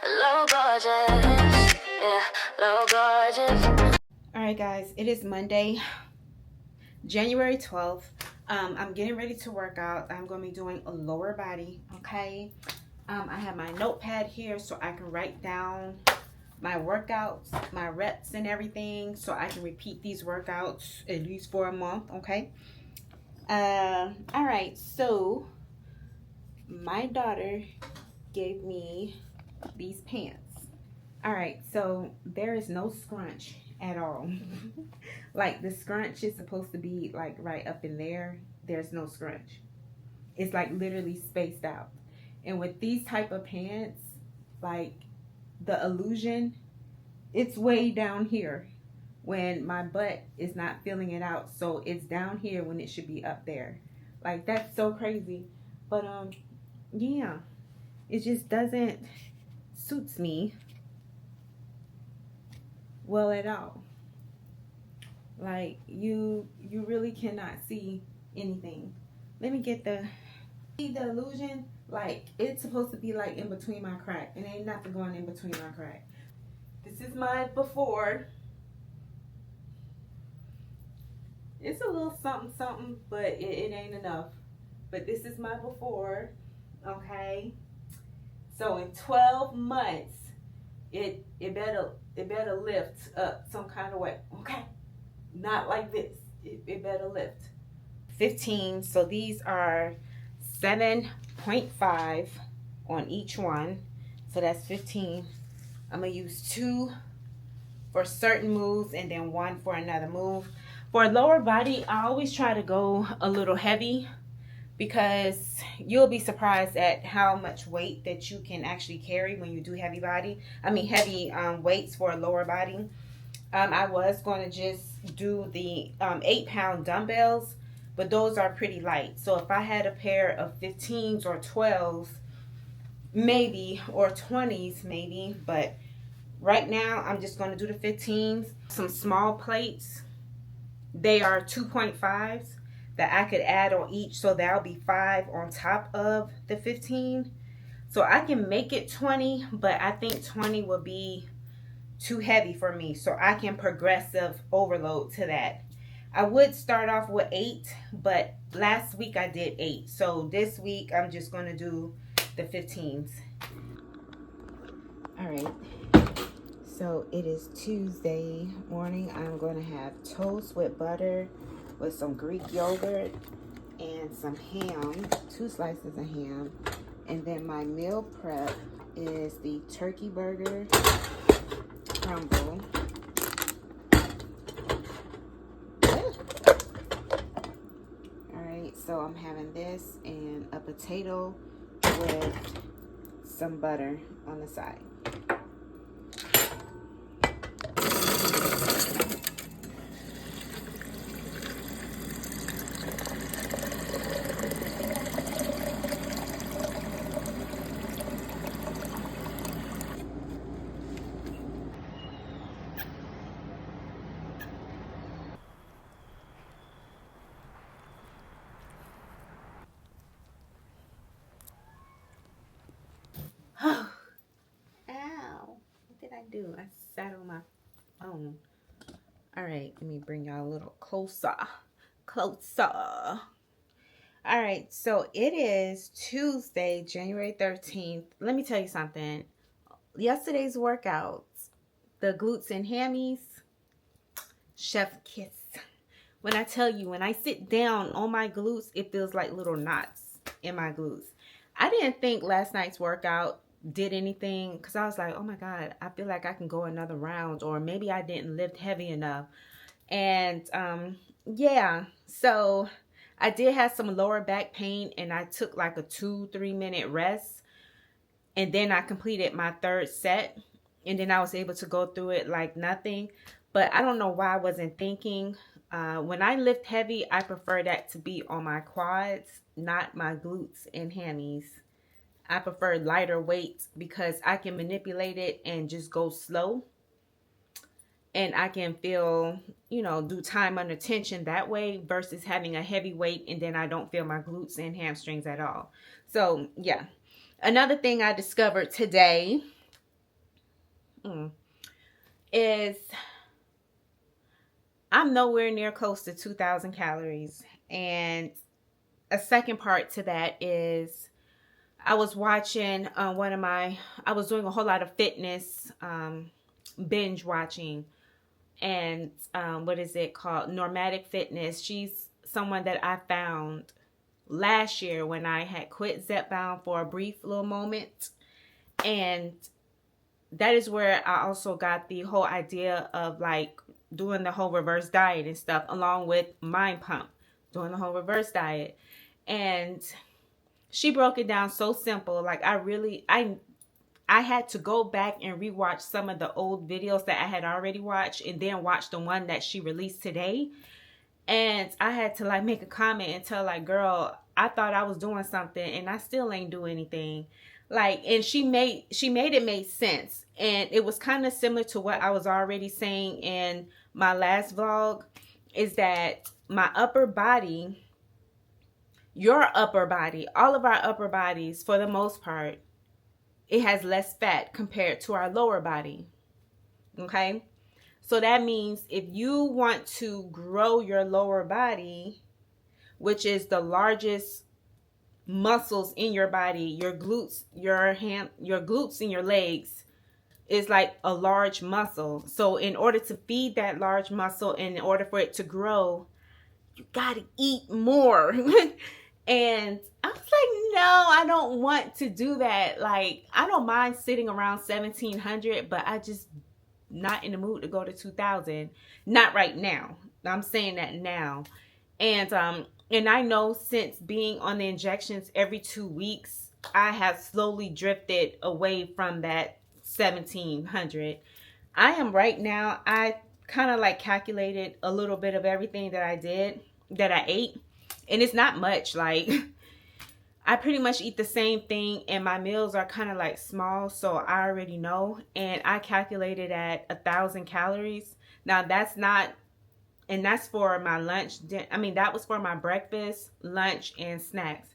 Low gorgeous, yeah, low gorgeous. All right, guys, it is Monday, January 12th. I'm getting ready to work out. I'm going to be doing a lower body, okay? I have my notepad here so I can write down my workouts, my reps and everything, so I can repeat these workouts at least for a month, okay? All right, so my daughter gave me these pants. All right, so there is no scrunch at all. Like the scrunch is supposed to be like right up in there. There's no scrunch. It's like literally spaced out. And with these type of pants, like the illusion, it's way down here when my butt is not filling it out. So it's down here when it should be up there. Like that's so crazy. But yeah, it just doesn't suits me well at all. Like you really cannot see anything. Let me get see the illusion. Like it's supposed to be like in between my crack, and ain't nothing going in between my crack. This is my before. It's a little something something, but it ain't enough. But this is my before. Okay, so in 12 months it better lift up some kind of way. Okay, not like this. It better lift. 15. So these are 7.5 on each one. So that's 15. I'm gonna use 2 for certain moves and then 1 for another move. For lower body, I always try to go a little heavy because you'll be surprised at how much weight that you can actually carry when you do heavy weights for a lower body. I was going to just do the 8-pound dumbbells, but those are pretty light. So if I had a pair of 15s or 12s, maybe, or 20s maybe, but right now I'm just going to do the 15s. Some small plates, they are 2.5s that I could add on each, so that'll be 5 on top of the 15. So I can make it 20, but I think 20 will be too heavy for me, so I can progressive overload to that. I would start off with 8, but last week I did 8, so this week I'm just going to do the 15s. All right, so it is Tuesday morning. I'm going to have toast with butter with some Greek yogurt and some ham, 2 slices of ham. And then my meal prep is the turkey burger crumble. Alright, so I'm having this and a potato with some butter on the side. Ow, what did I do? I sat on my phone. All right, let me bring y'all a little closer. All right, so it is Tuesday, January 13th. Let me tell you something. Yesterday's workouts, the glutes and hammies, chef kiss. When I tell you, when I sit down on my glutes, it feels like little knots in my glutes. I didn't think last night's workout did anything because I was like, oh my God, I feel like I can go another round, or maybe I didn't lift heavy enough. And yeah, so I did have some lower back pain, and I took like a 2-3 minute rest, and then I completed my 3rd set, and then I was able to go through it like nothing. But I don't know why I wasn't thinking. When I lift heavy, I prefer that to be on my quads, not my glutes and hammies. I prefer lighter weights because I can manipulate it and just go slow. And I can feel, do time under tension that way versus having a heavy weight and then I don't feel my glutes and hamstrings at all. So, yeah. Another thing I discovered today is I'm nowhere near close to 2,000 calories. And a second part to that is I was watching I was doing a whole lot of fitness binge watching. And what is it called? Normatic Fitness. She's someone that I found last year when I had quit Zepbound for a brief little moment. And that is where I also got the whole idea of like doing the whole reverse diet and stuff, along with Mind Pump, doing the whole reverse diet. And she broke it down so simple. Like I had to go back and rewatch some of the old videos that I had already watched and then watch the one that she released today. And I had to like make a comment and tell like, girl, I thought I was doing something and I still ain't doing anything. Like, and she made it make sense. And it was kind of similar to what I was already saying in my last vlog, is that my upper body, your upper body, all of our upper bodies, for the most part, it has less fat compared to our lower body. Okay? So that means if you want to grow your lower body, which is the largest muscles in your body, your glutes, your glutes and your legs is like a large muscle. So in order to feed that large muscle and in order for it to grow, you got to eat more. And I was like, no, I don't want to do that. Like, I don't mind sitting around 1,700, but I just not in the mood to go to 2,000. Not right now. I'm saying that now. And I know since being on the injections every 2 weeks, I have slowly drifted away from that 1,700. I am right now, I kind of like calculated a little bit of everything that I ate. And it's not much. Like, I pretty much eat the same thing and my meals are kind of like small, so I already know. And I calculated at 1,000 calories. Now that's not, and that's for my lunch. I mean, that was for my breakfast, lunch, and snacks.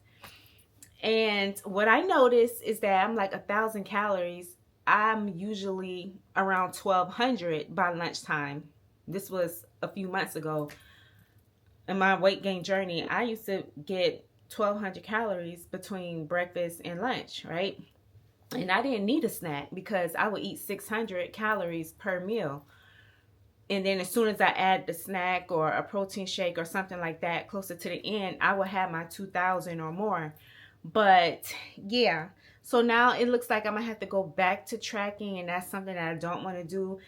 And what I noticed is that I'm like 1,000 calories. I'm usually around 1,200 by lunchtime. This was a few months ago. In my weight gain journey, I used to get 1,200 calories between breakfast and lunch, right? And I didn't need a snack because I would eat 600 calories per meal. And then as soon as I add the snack or a protein shake or something like that closer to the end, I will have my 2,000 or more. But yeah, so now it looks like I'm gonna have to go back to tracking, and that's something that I don't want to do.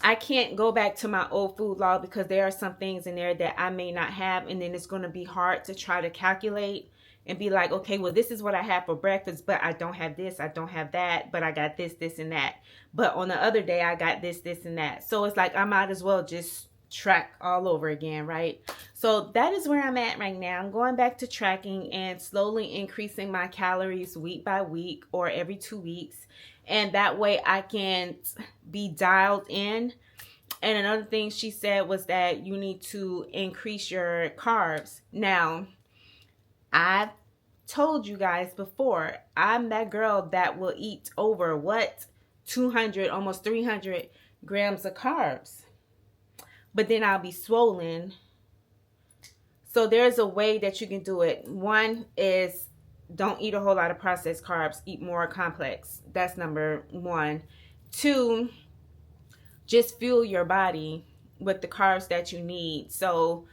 I can't go back to my old food log because there are some things in there that I may not have, and then it's going to be hard to try to calculate and be like, okay, well, this is what I have for breakfast, but I don't have this, I don't have that, but I got this, this, and that. But on the other day, I got this, this, and that. So it's like I might as well just track all over again, right? So that is where I'm at right now. I'm going back to tracking and slowly increasing my calories week by week or every 2 weeks. And that way I can be dialed in. And another thing she said was that you need to increase your carbs. Now, I've told you guys before, I'm that girl that will eat over 200, almost 300 grams of carbs. But then I'll be swollen. So there's a way that you can do it. One is don't eat a whole lot of processed carbs. Eat more complex. That's number one. Two, just fuel your body with the carbs that you need. So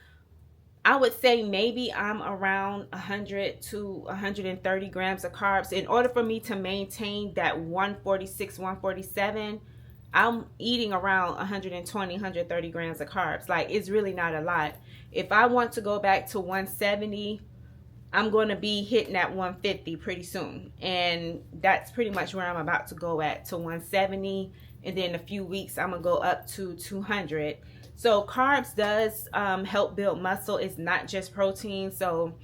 I would say maybe I'm around 100 to 130 grams of carbs. In order for me to maintain that 146, 147, I'm eating around 120, 130 grams of carbs. Like, it's really not a lot. If I want to go back to 170, I'm going to be hitting at 150 pretty soon. And that's pretty much where I'm about to go at, to 170. And then in a few weeks, I'm going to go up to 200. So carbs does help build muscle. It's not just protein. So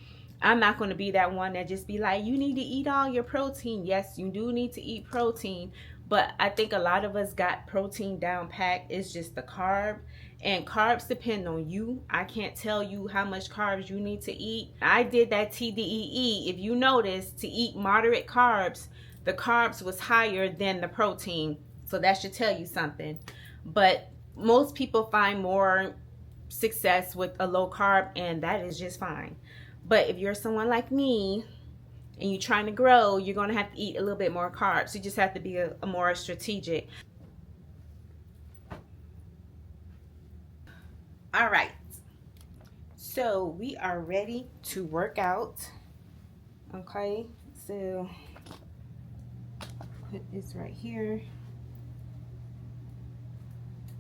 I'm not going to be that one that just be like, you need to eat all your protein. Yes, you do need to eat protein. But I think a lot of us got protein down packed. It's just the carb. And carbs depend on you. I can't tell you how much carbs you need to eat. I did that TDEE. If you notice, to eat moderate carbs, the carbs was higher than the protein. So that should tell you something. But most people find more success with a low carb, and that is just fine. But if you're someone like me and you're trying to grow, you're going to have to eat a little bit more carbs. You just have to be a more strategic. All right, so we are ready to work out. Okay, so put this right here.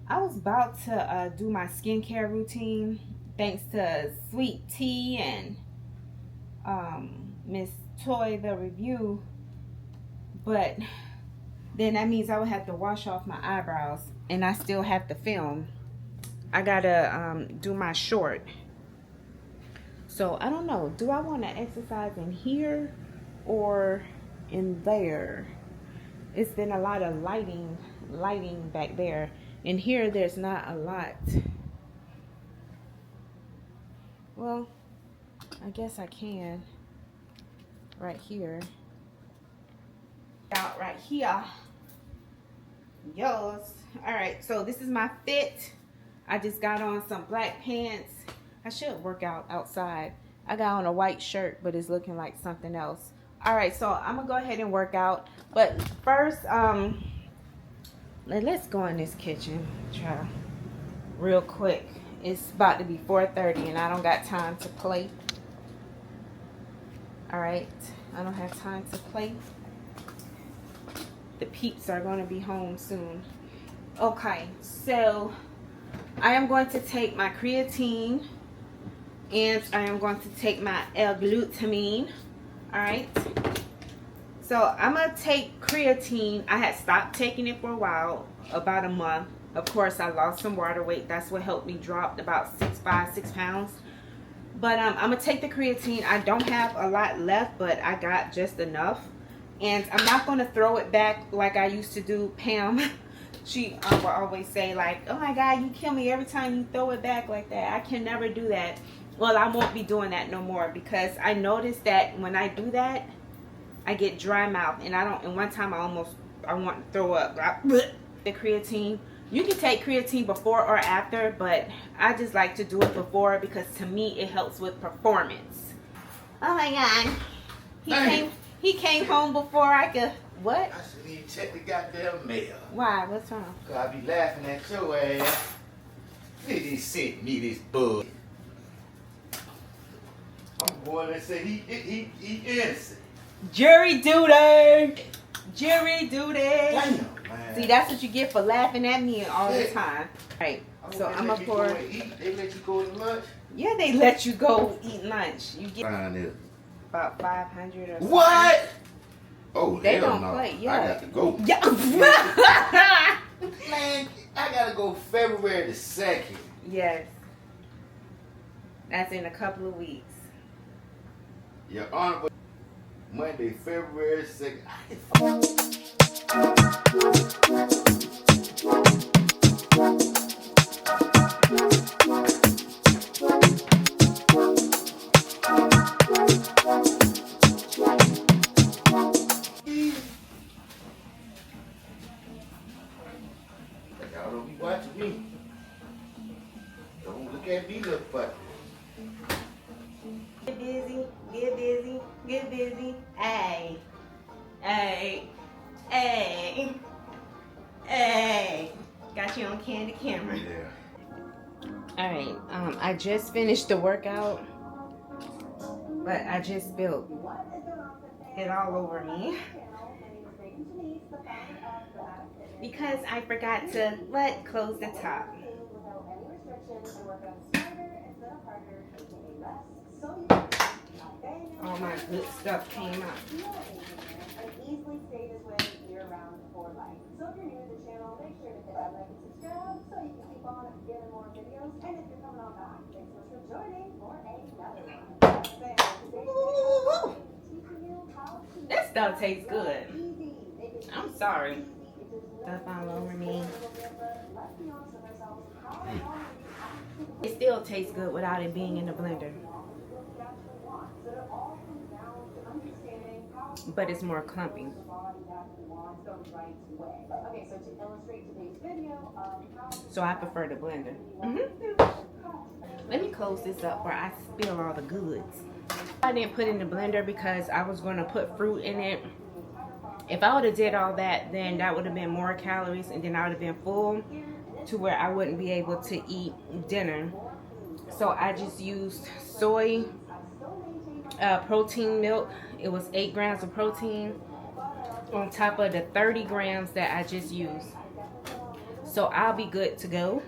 I was about to do my skincare routine thanks to Sweet Tea and Miss Toy the review, but then that means I would have to wash off my eyebrows, and I still have to film. I gotta do my short. So I don't know, do I want to exercise in here or in there? It's been a lot of lighting back there. In here there's not a lot. Well, I guess I can right here. Out right here. Yes. All right, so this is my fit. I just got on some black pants. I should work out outside. I got on a white shirt, but it's looking like something else. All right, so I'm gonna go ahead and work out. But first, let's go in this kitchen, child, real quick. It's about to be 4:30 and I don't got time to play. All right, I don't have time to play. The peeps are gonna be home soon. Okay, so I am going to take my creatine and I am going to take my L-glutamine. All right, so I'm gonna take creatine. I had stopped taking it for a while, about a month. Of course, I lost some water weight. That's what helped me drop about 6 pounds. But I'm gonna take the creatine. I don't have a lot left, but I got just enough. And I'm not gonna throw it back like I used to do. Pam, she will always say like, oh my God, you kill me every time you throw it back like that. I can never do that. Well, I won't be doing that no more, because I noticed that when I do that, I get dry mouth, and I don't. And one time I want to throw up. The creatine. You can take creatine before or after, but I just like to do it before because to me it helps with performance. Oh my God, he came home before I could. What? I should even check the goddamn mail. Why? What's wrong? Cause I be laughing at your ass. He just sent me this bug. I'm going to say he innocent. Jury duty. Jury duty. Damn, man. See, that's what you get for laughing at me all the time. Right. So I'm gonna pour. They let you go to lunch? Yeah, they let you go eat lunch. You get Fine is. about 500 or something. What? Oh, They hell don't no. play. Yeah. I got to go. Yeah. Man, I gotta go February the 2nd. Yes. That's in a couple of weeks. Your Honor, Monday, February 2nd. Y'all don't be watching me. Don't look at me, little butt. Get busy, get busy, get busy. Hey, hey, hey, hey. Got you on candy camera. Yeah. All right, I just finished the workout, but I just spilled it all over me because I forgot to close the top. All my good stuff came out. Easily stay this way year-round for life. So if you're new to the channel, make sure to hit that like and subscribe so you can keep on getting more videos. And if you're coming on back, thanks so much for joining for another one. That stuff tastes good. I'm sorry. Stuff all over me. It still tastes good without it being in the blender. but it's more clumpy. So I prefer the blender. Let me close this up where I spill all the goods. I didn't put in the blender because I was going to put fruit in it. If I would have did all that, then that would have been more calories, and then I would have been full to where I wouldn't be able to eat dinner. So I just used soy protein milk. It was 8 grams of protein on top of the 30 grams that I just used. So I'll be good to go.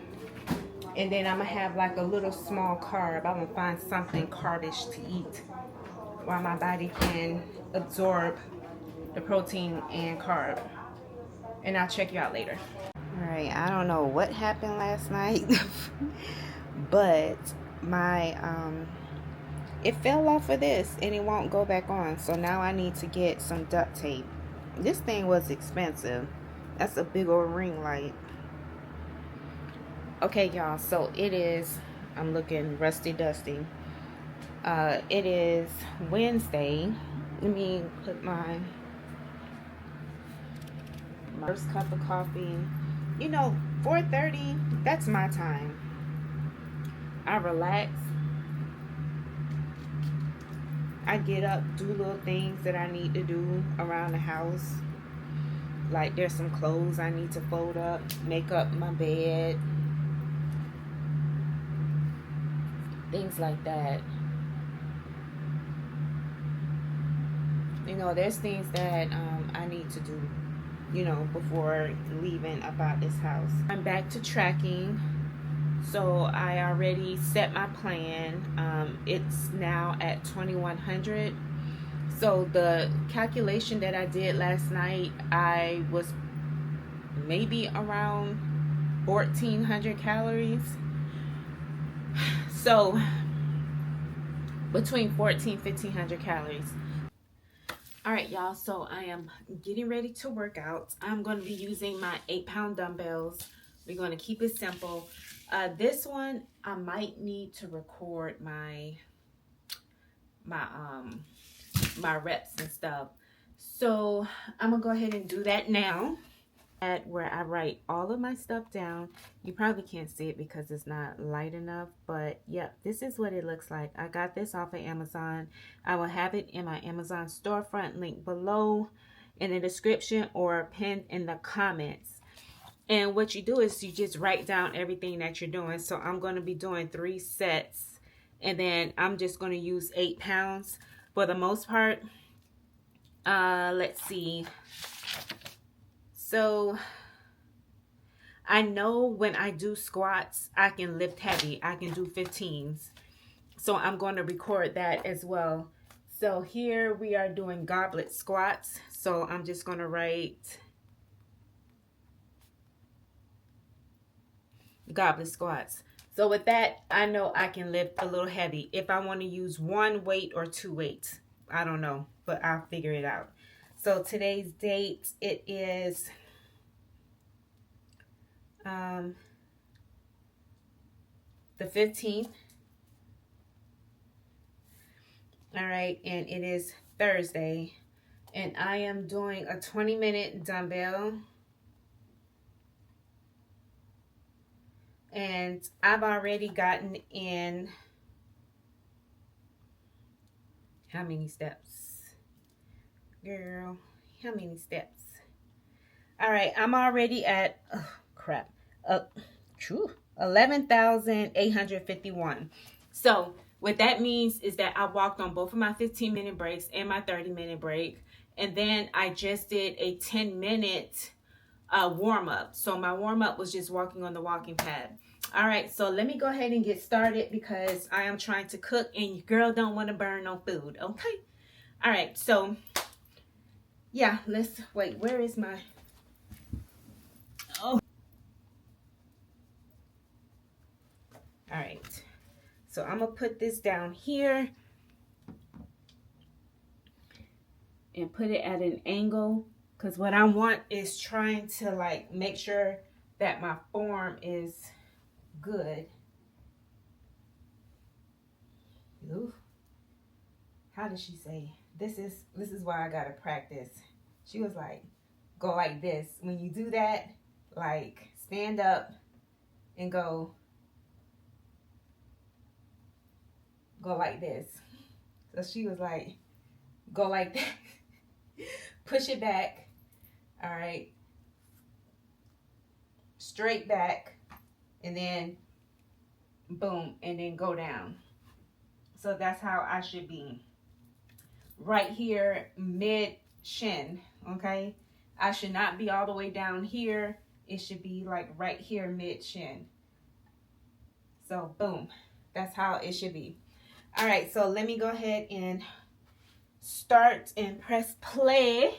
And then I'm gonna have like a little small carb. I'm gonna find something carbish to eat while my body can absorb the protein and carb. And I'll check you out later. All right, I don't know what happened last night, but my it fell off of this and it won't go back on. So now I need to get some duct tape. This thing was expensive. That's a big old ring light. Okay, y'all, so it is, I'm looking rusty dusty. It is Wednesday. Let me put my first cup of coffee. You know, 4:30, that's my time. I relax. I get up, do little things that I need to do around the house. Like there's some clothes I need to fold up, make up my bed. Things like that. You know, there's things that I need to do, you know, before leaving about this house. I'm back to tracking. So I already set my plan. It's now at 2100. So the calculation that I did last night, I was maybe around 1400 calories. So between 1500 calories. All right, y'all, so I am getting ready to work out. I'm going to be using my 8-pound dumbbells. We're going to keep it simple. This one, I might need to record my reps and stuff. So I'm going to go ahead and do that now. At where I write all of my stuff down. You probably can't see it because it's not light enough, but yep, this is what it looks like. I got this off of Amazon. I will have it in my Amazon storefront link below in the description or pinned in the comments. And what you do is you just write down everything that you're doing. So I'm going to be doing 3 sets, and then I'm just going to use 8 pounds for the most part. Let's see. So I know when I do squats, I can lift heavy. I can do 15s. So I'm going to record that as well. So here we are doing goblet squats. So I'm just going to write goblet squats. So with that, I know I can lift a little heavy. If I want to use 1 weight or 2 weights, I don't know, but I'll figure it out. So today's date, it is the 15th. All right, and it is Thursday, and I am doing a 20-minute dumbbell, and I've already gotten in how many steps, girl? How many steps? All right, I'm already at 11,851. So what that means is that I walked on both of my 15-minute breaks and my 30-minute break, and then I just did a 10-minute warm-up. So my warm-up was just walking on the walking pad. All right, so let me go ahead and get started because I am trying to cook and your girl don't want to burn no food, okay? All right, so yeah, let's wait. Where is my... Oh. All right, so I'm gonna put this down here and put it at an angle, because what I want is trying to like make sure that my form is good. Ooh. How does she say? this is why I gotta practice. She was like, go like this. When you do that, like stand up and go like this. So she was like, go like that. Push it back. All right. Straight back. And then boom. And then go down. So that's how I should be. Right here, mid shin. Okay. I should not be all the way down here. It should be like right here, mid shin. So boom. That's how it should be. All right. So let me go ahead and start and press play.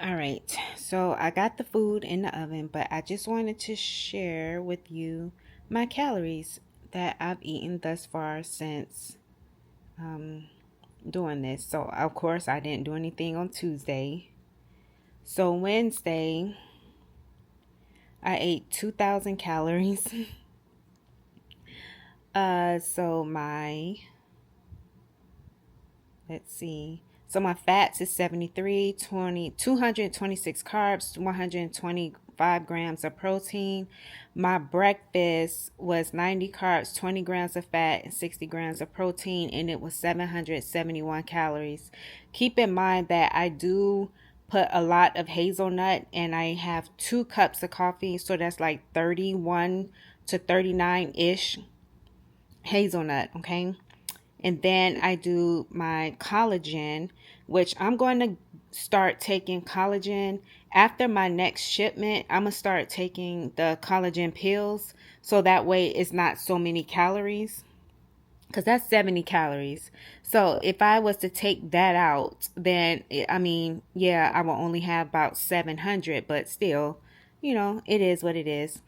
All right, so I got the food in the oven, but I just wanted to share with you my calories that I've eaten thus far since doing this. So, of course, I didn't do anything on Tuesday. So, Wednesday, I ate 2,000 calories. So let's see. So my fats is 73, 226 carbs, 125 grams of protein. My breakfast was 90 carbs, 20 grams of fat, and 60 grams of protein, and it was 771 calories. Keep in mind that I do put a lot of hazelnut, and I have 2 cups of coffee, so that's like 31 to 39-ish hazelnut, okay? And then I do my collagen, which I'm going to start taking collagen after my next shipment. I'm going to start taking the collagen pills, so that way it's not so many calories, because that's 70 calories. So if I was to take that out, then I mean, yeah, I will only have about 700, but still, it is what it is.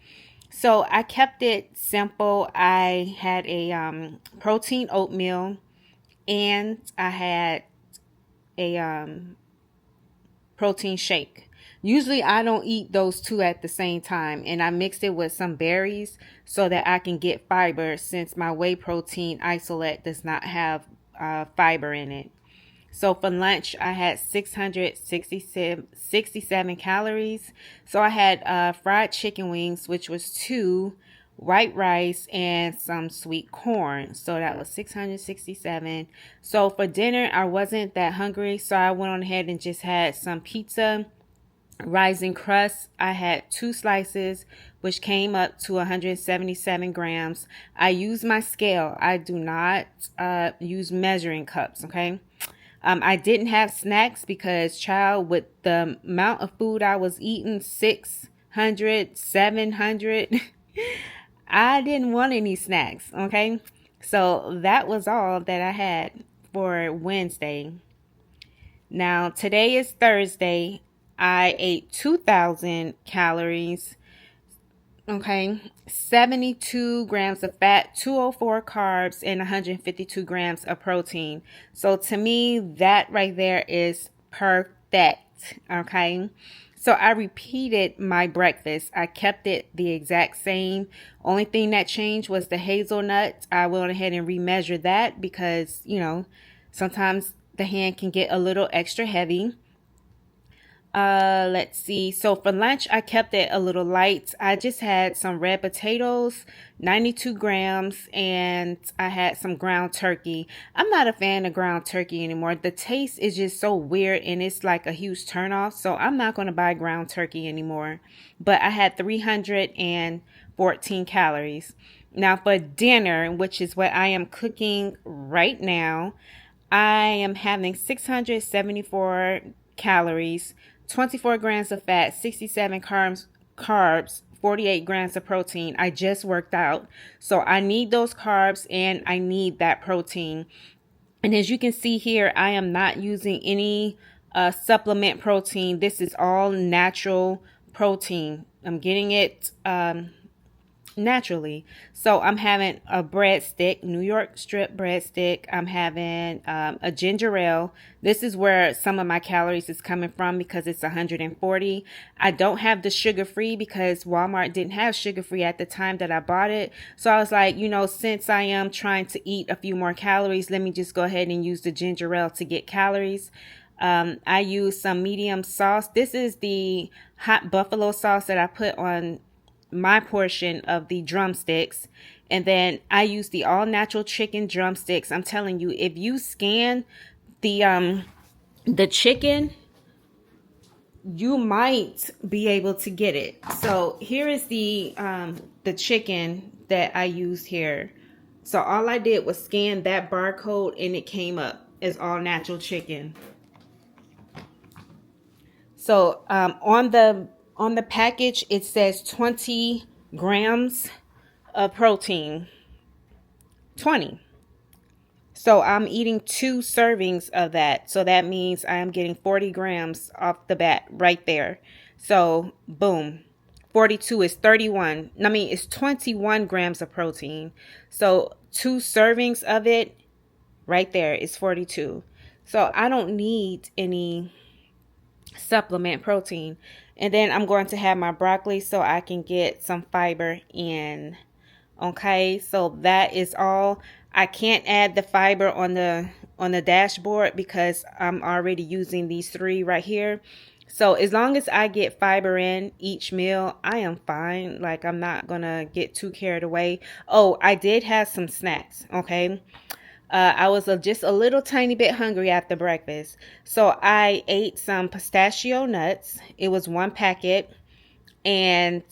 So I kept it simple. I had a protein oatmeal, and I had a protein shake. Usually I don't eat those two at the same time, and I mixed it with some berries so that I can get fiber, since my whey protein isolate does not have fiber in it. So for lunch, I had 667 calories. So I had fried chicken wings, which was 2, white rice, and some sweet corn. So that was 667. So for dinner, I wasn't that hungry, so I went on ahead and just had some pizza, rising crust. I had 2 slices, which came up to 177 grams. I use my scale. I do not use measuring cups, okay? I didn't have snacks because, child, with the amount of food I was eating, 600, 700, I didn't want any snacks, okay? So that was all that I had for Wednesday. Now, today is Thursday. I ate 2,000 calories. Okay, 72 grams of fat, 204 carbs, and 152 grams of protein. So to me, that right there is perfect. Okay, so I repeated my breakfast. I kept it the exact same. Only thing that changed was the hazelnut. I went ahead and remeasured that because, sometimes the hand can get a little extra heavy. Let's see. So for lunch, I kept it a little light. I just had some red potatoes, 92 grams, and I had some ground turkey. I'm not a fan of ground turkey anymore. The taste is just so weird, and it's like a huge turnoff. So I'm not going to buy ground turkey anymore. But I had 314 calories. Now for dinner, which is what I am cooking right now, I am having 674 calories, 24 grams of fat, 67 carbs, 48 grams of protein. I just worked out, so I need those carbs and I need that protein. And as you can see here, I am not using any supplement protein. This is all natural protein. I'm getting it naturally. So I'm having a breadstick, New York strip breadstick. I'm having a ginger ale. This is where some of my calories is coming from because it's 140. I don't have the sugar free because Walmart didn't have sugar free at the time that I bought it. So I was like, you know, since I am trying to eat a few more calories, let me just go ahead and use the ginger ale to get calories. I use some medium sauce. This is the hot buffalo sauce that I put on my portion of the drumsticks, and then I use the all natural chicken drumsticks. I'm telling you, if you scan the chicken, you might be able to get it. So here is the chicken that I use here. So all I did was scan that barcode and it came up as all natural chicken. So on the package, it says 20 grams of protein. 20. So I'm eating 2 servings of that. So that means I am getting 40 grams off the bat right there. So boom. 42 is 31. I mean, it's 21 grams of protein. So 2 servings of it right there is 42. So I don't need any supplement protein. And then I'm going to have my broccoli so I can get some fiber in. Okay, so that is all. I can't add the fiber on the dashboard because I'm already using these 3 right here. So as long as I get fiber in each meal, I am fine. Like, I'm not gonna get too carried away. Oh, I did have some snacks. Okay. I was just a little tiny bit hungry after breakfast. So I ate some pistachio nuts. It was 1 packet. And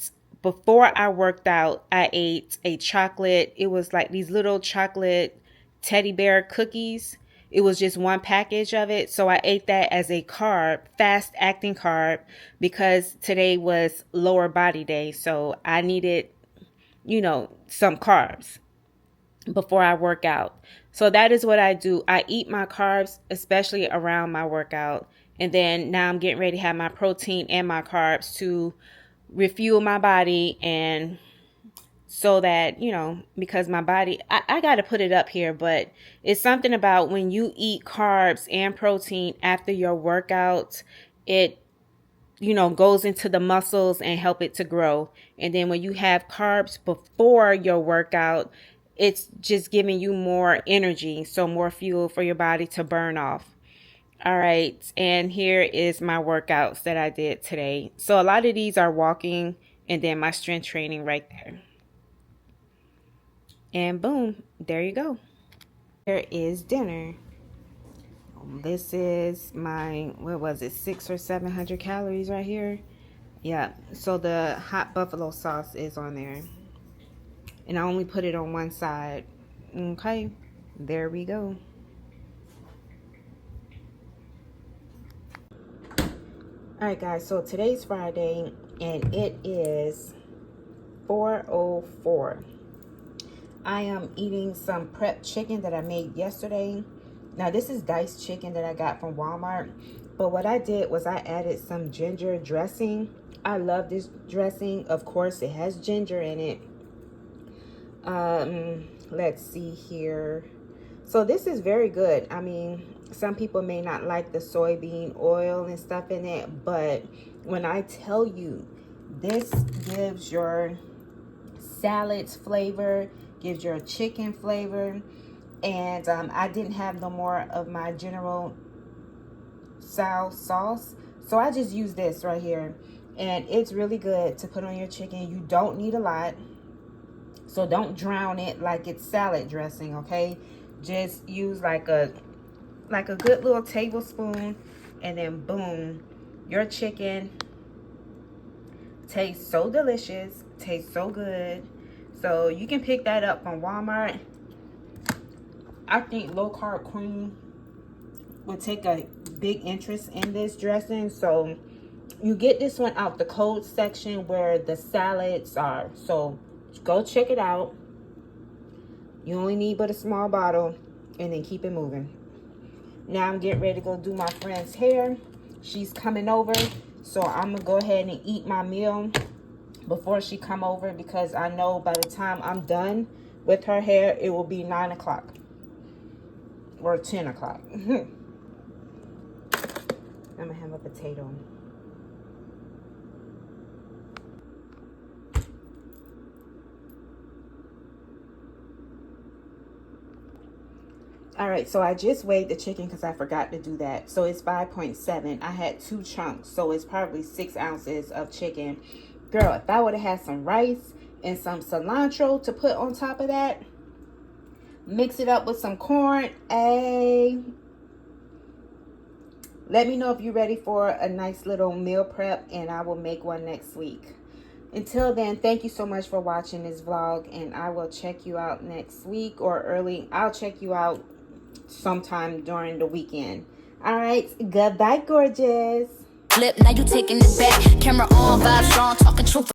before I worked out, I ate a chocolate. It was like these little chocolate teddy bear cookies. It was just 1 package of it. So I ate that as a carb, fast acting carb, because today was lower body day. So I needed, you know, some carbs before I work out. So that is what I do. I eat my carbs, especially around my workout. And then now I'm getting ready to have my protein and my carbs to refuel my body, and so that, you know, because my body, I got to put it up here, but it's something about when you eat carbs and protein after your workout, it, you know, goes into the muscles and help it to grow. And then when you have carbs before your workout, it's just giving you more energy, so more fuel for your body to burn off. All right, and here is my workouts that I did today. So a lot of these are walking and then my strength training right there. And boom, there you go. Here is dinner. This is my, what was it, 600 or 700 calories right here. Yeah, so the hot buffalo sauce is on there. And I only put it on one side. Okay, there we go. Alright guys, so today's Friday and it is 4:04. I am eating some prep chicken that I made yesterday. Now this is diced chicken that I got from Walmart. But what I did was I added some ginger dressing. I love this dressing. Of course, it has ginger in it. Let's see here. So this is very good. I mean, some people may not like the soybean oil and stuff in it, but when I tell you, this gives your salads flavor, gives your chicken flavor. And I didn't have no more of my General Tso sauce, so I just use this right here, and it's really good to put on your chicken. You don't need a lot, so don't drown it like it's salad dressing. Okay, just use like a good little tablespoon, and then boom, your chicken tastes so delicious, tastes so good. So you can pick that up from Walmart. I think Low Carb Queen would take a big interest in this dressing, so You get this one out the cold section where the salads are. So go check it out. You only need but a small bottle, and then keep it moving. Now I'm getting ready to go do my friend's hair. She's coming over, so I'm gonna go ahead and eat my meal before she come over, because I know by the time I'm done with her hair, it will be 9 o'clock or 10 o'clock. I'm gonna have a potato. All right, so I just weighed the chicken because I forgot to do that. So it's 5.7. I had 2 chunks, so it's probably 6 ounces of chicken. Girl, if I would have had some rice and some cilantro to put on top of that, mix it up with some corn. Let me know if you're ready for a nice little meal prep, and I will make one next week. Until then, thank you so much for watching this vlog, and I will check you out next week, or I'll check you out sometime during the weekend. All right, goodbye, gorgeous. Flip, now you taking it back. Camera on, vibe strong, talking truth.